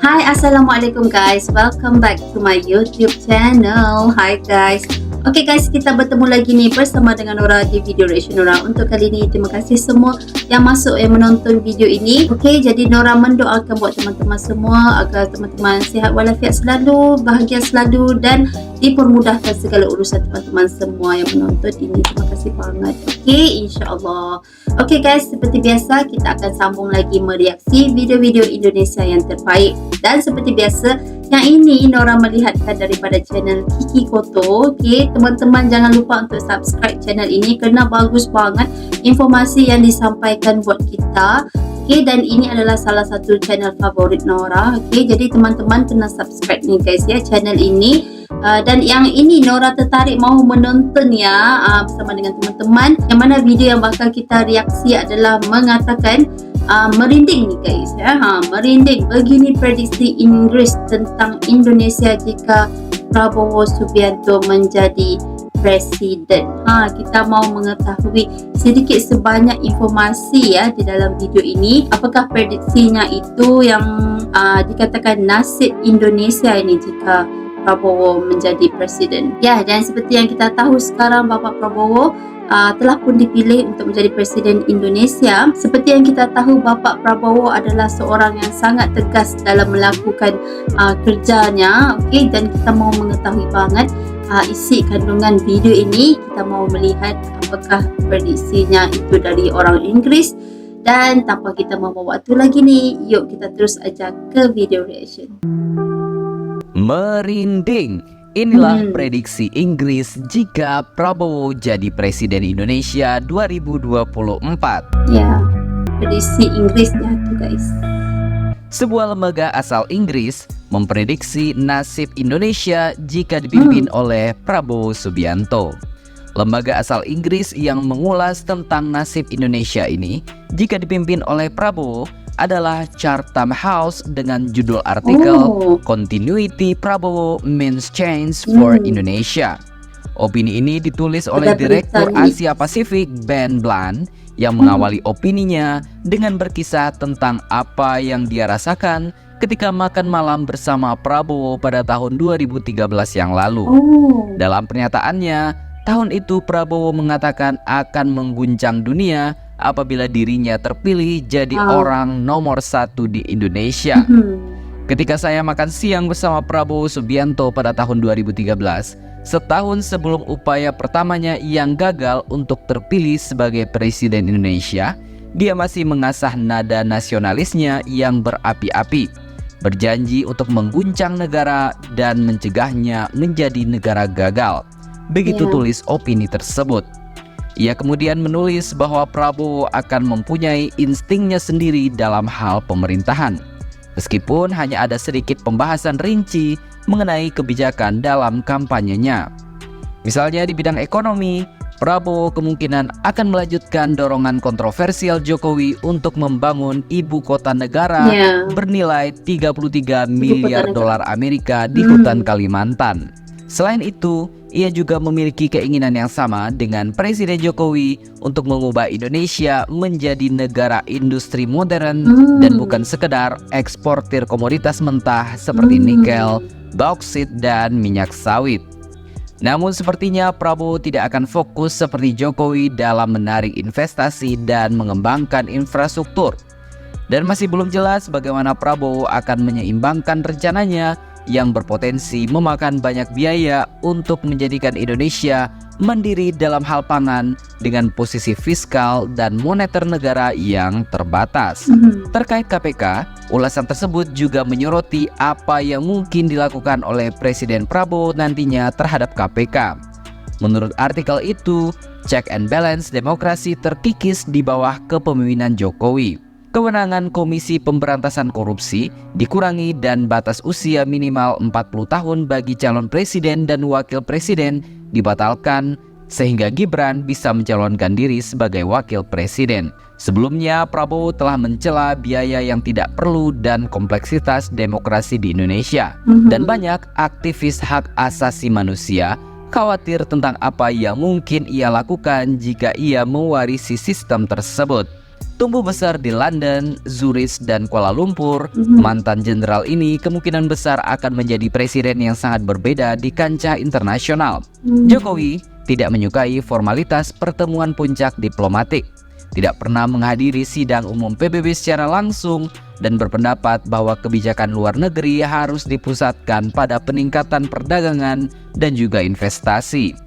Hi, Assalamualaikum guys. Welcome back to my YouTube channel. Hi guys. Okay guys, kita bertemu lagi nih bersama dengan Nora di video reaction Nora. Untuk kali ini, terima kasih semua yang masuk yang menonton video ini. Okay, jadi Nora mendoakan buat teman-teman semua agar teman-teman sihat walafiat selalu, bahagia selalu dan dipermudahkan segala urusan teman-teman semua yang menonton ini. Terima kasih banget. Okay, insyaAllah. Okay guys, seperti biasa kita akan sambung lagi mereaksi video-video Indonesia yang terbaik. Dan seperti biasa, yang ini Nora melihatkan daripada channel Kiki Koto. Okay, teman-teman jangan lupa untuk subscribe channel ini kerana bagus banget informasi yang disampaikan buat kita. Okay, dan ini adalah salah satu channel favorit Nora. Okay, jadi teman-teman kena subscribe nih guys ya channel ini. Dan yang ini Nora tertarik mahu menonton ya bersama dengan teman-teman. Yang mana video yang bakal kita reaksi adalah mengatakan merinding nih guys ya. Merinding. Begini prediksi Inggris tentang Indonesia jika Prabowo Subianto menjadi presiden. Kita mau mengetahui sedikit sebanyak informasi ya di dalam video ini. Apakah prediksinya itu yang dikatakan nasib Indonesia ini jika Prabowo menjadi presiden. Ya, dan seperti yang kita tahu sekarang Bapak Prabowo telah pun dipilih untuk menjadi presiden Indonesia. Seperti yang kita tahu Bapak Prabowo adalah seorang yang sangat tegas dalam melakukan kerjanya. Okey, dan kita mau mengetahui banget isi kandungan video ini. Kita mau melihat apakah prediksinya itu dari orang Inggris. Dan tanpa kita membuang waktu lagi nih, yuk kita terus aja ke video reaction. Merinding. Inilah prediksi Inggris jika Prabowo jadi presiden Indonesia 2024. Ya, prediksi Inggrisnya tuh guys. Sebuah lembaga asal Inggris memprediksi nasib Indonesia jika dipimpin oleh Prabowo Subianto. Lembaga asal Inggris yang mengulas tentang nasib Indonesia ini jika dipimpin oleh Prabowo adalah Chatham House dengan judul artikel Continuity Prabowo Means Change for Indonesia. Opini ini ditulis oleh Direktur Asia Pasifik Ben Bland yang mengawali opininya dengan berkisah tentang apa yang dia rasakan ketika makan malam bersama Prabowo pada tahun 2013 yang lalu. Dalam pernyataannya, tahun itu Prabowo mengatakan akan mengguncang dunia apabila dirinya terpilih jadi orang nomor 1 di Indonesia. Ketika saya makan siang bersama Prabowo Subianto pada tahun 2013, setahun sebelum upaya pertamanya yang gagal untuk terpilih sebagai presiden Indonesia, dia masih mengasah nada nasionalisnya yang berapi-api, berjanji untuk mengguncang negara dan mencegahnya menjadi negara gagal. Begitu tulis opini tersebut. Ia kemudian menulis bahwa Prabowo akan mempunyai instingnya sendiri dalam hal pemerintahan, meskipun hanya ada sedikit pembahasan rinci mengenai kebijakan dalam kampanyenya. Misalnya di bidang ekonomi, Prabowo kemungkinan akan melanjutkan dorongan kontroversial Jokowi untuk membangun ibu kota negara bernilai 33 miliar dolar Amerika di hutan Kalimantan. Selain itu, ia juga memiliki keinginan yang sama dengan Presiden Jokowi untuk mengubah Indonesia menjadi negara industri modern dan bukan sekedar eksportir komoditas mentah seperti nikel, bauksit, dan minyak sawit. Namun sepertinya Prabowo tidak akan fokus seperti Jokowi dalam menarik investasi dan mengembangkan infrastruktur. Dan masih belum jelas bagaimana Prabowo akan menyeimbangkan rencananya yang berpotensi memakan banyak biaya untuk menjadikan Indonesia mandiri dalam hal pangan dengan posisi fiskal dan moneter negara yang terbatas. Terkait KPK, ulasan tersebut juga menyoroti apa yang mungkin dilakukan oleh Presiden Prabowo nantinya terhadap KPK. Menurut artikel itu, check and balance demokrasi terkikis di bawah kepemimpinan Jokowi. Kewenangan Komisi Pemberantasan Korupsi dikurangi dan batas usia minimal 40 tahun bagi calon presiden dan wakil presiden dibatalkan sehingga Gibran bisa mencalonkan diri sebagai wakil presiden. Sebelumnya Prabowo telah mencela biaya yang tidak perlu dan kompleksitas demokrasi di Indonesia. Dan banyak aktivis hak asasi manusia khawatir tentang apa yang mungkin ia lakukan jika ia mewarisi sistem tersebut. Tumbuh besar di London, Zurich, dan Kuala Lumpur, mantan jenderal ini kemungkinan besar akan menjadi presiden yang sangat berbeda di kancah internasional. Jokowi tidak menyukai formalitas pertemuan puncak diplomatik, tidak pernah menghadiri sidang umum PBB secara langsung, dan berpendapat bahwa kebijakan luar negeri harus dipusatkan pada peningkatan perdagangan dan juga investasi.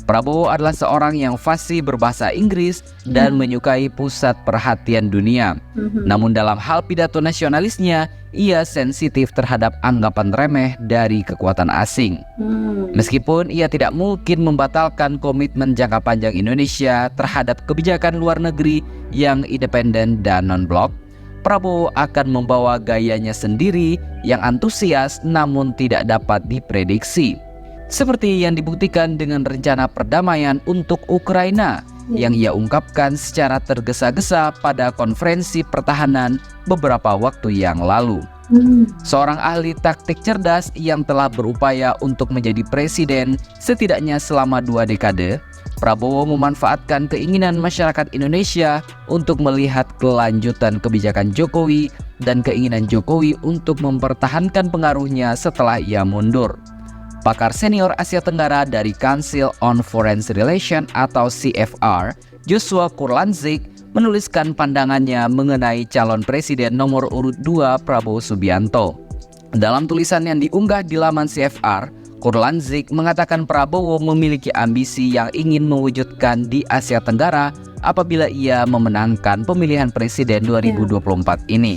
Prabowo adalah seorang yang fasih berbahasa Inggris dan menyukai pusat perhatian dunia. Namun dalam hal pidato nasionalisnya, ia sensitif terhadap anggapan remeh dari kekuatan asing. Meskipun ia tidak mungkin membatalkan komitmen jangka panjang Indonesia terhadap kebijakan luar negeri yang independen dan non-blok, Prabowo akan membawa gayanya sendiri yang antusias namun tidak dapat diprediksi. Seperti yang dibuktikan dengan rencana perdamaian untuk Ukraina yang ia ungkapkan secara tergesa-gesa pada konferensi pertahanan beberapa waktu yang lalu. Seorang ahli taktik cerdas yang telah berupaya untuk menjadi presiden setidaknya selama 2 dekade, Prabowo memanfaatkan keinginan masyarakat Indonesia untuk melihat kelanjutan kebijakan Jokowi dan keinginan Jokowi untuk mempertahankan pengaruhnya setelah ia mundur. Pakar senior Asia Tenggara dari Council on Foreign Relations atau CFR, Joshua Kurlantzick, menuliskan pandangannya mengenai calon presiden nomor urut 2 Prabowo Subianto. Dalam tulisan yang diunggah di laman CFR, Kurlantzick mengatakan Prabowo memiliki ambisi yang ingin mewujudkan di Asia Tenggara apabila ia memenangkan pemilihan presiden 2024 ini.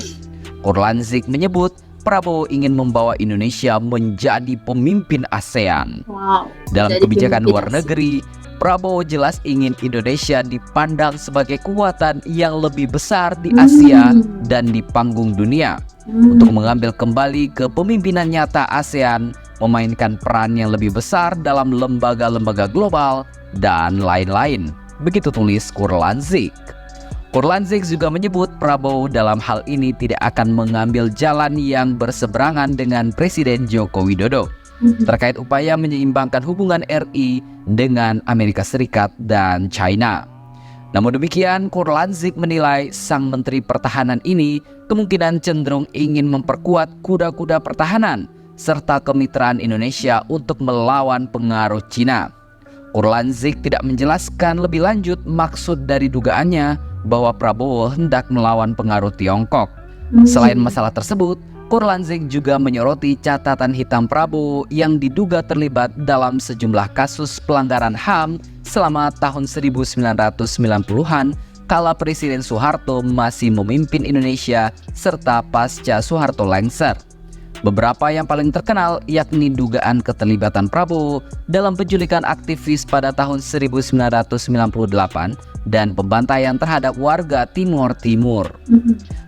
Kurlantzick menyebut Prabowo ingin membawa Indonesia menjadi pemimpin ASEAN. Dalam kebijakan luar negeri, Prabowo jelas ingin Indonesia dipandang sebagai kekuatan yang lebih besar di Asia dan di panggung dunia. Untuk mengambil kembali kepemimpinan nyata ASEAN, memainkan peran yang lebih besar dalam lembaga-lembaga global, dan lain-lain. Begitu tulis Kurlantzick. Kurlantzick juga menyebut Prabowo dalam hal ini tidak akan mengambil jalan yang berseberangan dengan Presiden Joko Widodo terkait upaya menyeimbangkan hubungan RI dengan Amerika Serikat dan China. Namun demikian, Kurlantzick menilai sang Menteri Pertahanan ini kemungkinan cenderung ingin memperkuat kuda-kuda pertahanan serta kemitraan Indonesia untuk melawan pengaruh Cina. Kurlantzick tidak menjelaskan lebih lanjut maksud dari dugaannya bahwa Prabowo hendak melawan pengaruh Tiongkok. Selain masalah tersebut, Kurlantzick juga menyoroti catatan hitam Prabowo yang diduga terlibat dalam sejumlah kasus pelanggaran HAM selama tahun 1990-an kala Presiden Soeharto masih memimpin Indonesia serta pasca Soeharto lengser. Beberapa yang paling terkenal yakni dugaan keterlibatan Prabowo dalam penculikan aktivis pada tahun 1998 dan pembantaian terhadap warga Timor Timur.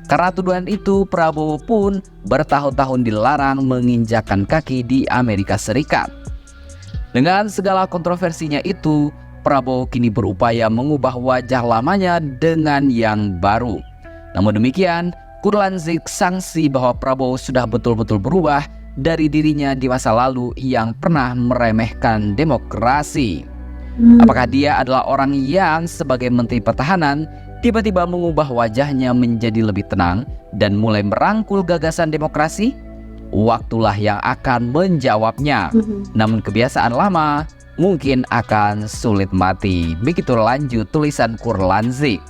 Karena tuduhan itu, Prabowo pun bertahun-tahun dilarang menginjakkan kaki di Amerika Serikat. Dengan segala kontroversinya itu, Prabowo kini berupaya mengubah wajah lamanya dengan yang baru. Namun demikian, Kurlantzick sangsi bahwa Prabowo sudah betul-betul berubah dari dirinya di masa lalu yang pernah meremehkan demokrasi. Apakah dia adalah orang yang sebagai Menteri Pertahanan tiba-tiba mengubah wajahnya menjadi lebih tenang dan mulai merangkul gagasan demokrasi? Waktulah yang akan menjawabnya. Namun kebiasaan lama mungkin akan sulit mati. Begitu lanjut tulisan Kurlantzick.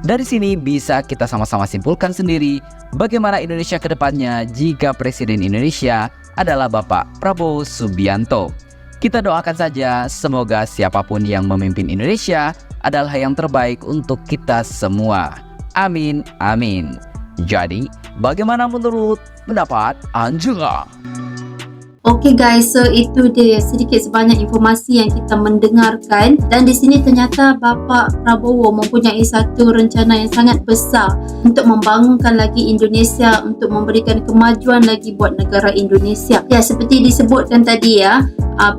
Dari sini bisa kita sama-sama simpulkan sendiri bagaimana Indonesia ke depannya jika Presiden Indonesia adalah Bapak Prabowo Subianto. Kita doakan saja semoga siapapun yang memimpin Indonesia adalah yang terbaik untuk kita semua. Amin, amin. Jadi, bagaimana menurut pendapat Anda? Oke guys, so itu dia sedikit sebanyak informasi yang kita mendengarkan, dan di sini ternyata Bapak Prabowo mempunyai satu rencana yang sangat besar untuk membangunkan lagi Indonesia, untuk memberikan kemajuan lagi buat negara Indonesia. Ya, seperti disebutkan tadi ya,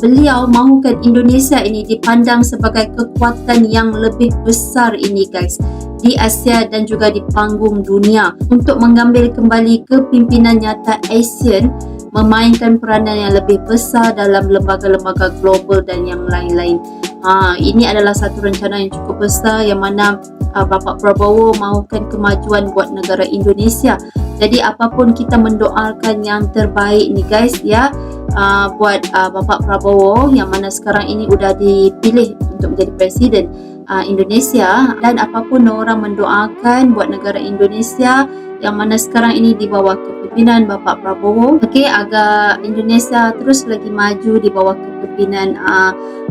beliau mahukan Indonesia ini dipandang sebagai kekuatan yang lebih besar ini guys di Asia dan juga di panggung dunia untuk mengambil kembali kepimpinan nyata ASEAN, memainkan peranan yang lebih besar dalam lembaga-lembaga global dan yang lain-lain. Ini adalah satu rencana yang cukup besar yang mana Bapak Prabowo mahukan kemajuan buat negara Indonesia. Jadi apapun kita mendoakan yang terbaik ni guys ya, buat Bapak Prabowo yang mana sekarang ini udah dipilih untuk menjadi presiden Indonesia, dan apapun orang mendoakan buat negara Indonesia yang mana sekarang ini di bawah kepimpinan Bapak Prabowo, agar Indonesia terus lagi maju di bawah kepimpinan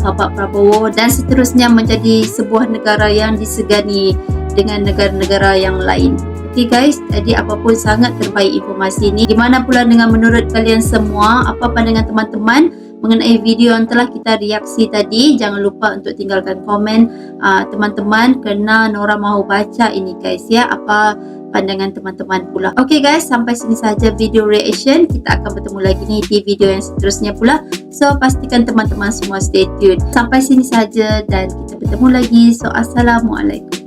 Bapak Prabowo dan seterusnya menjadi sebuah negara yang disegani dengan negara-negara yang lain. Guys, jadi apapun sangat terbaik informasi ini. Gimana pula dengan menurut kalian semua? Apa pandangan teman-teman mengenai video yang telah kita reaksi tadi? Jangan lupa untuk tinggalkan komen teman-teman, kerana Nora mahu baca ini guys ya, apa pandangan teman-teman pula. Okay guys, sampai sini saja video reaction. Kita akan bertemu lagi nih di video yang seterusnya pula. So pastikan teman-teman semua stay tune. Sampai sini saja dan kita bertemu lagi. So assalamualaikum.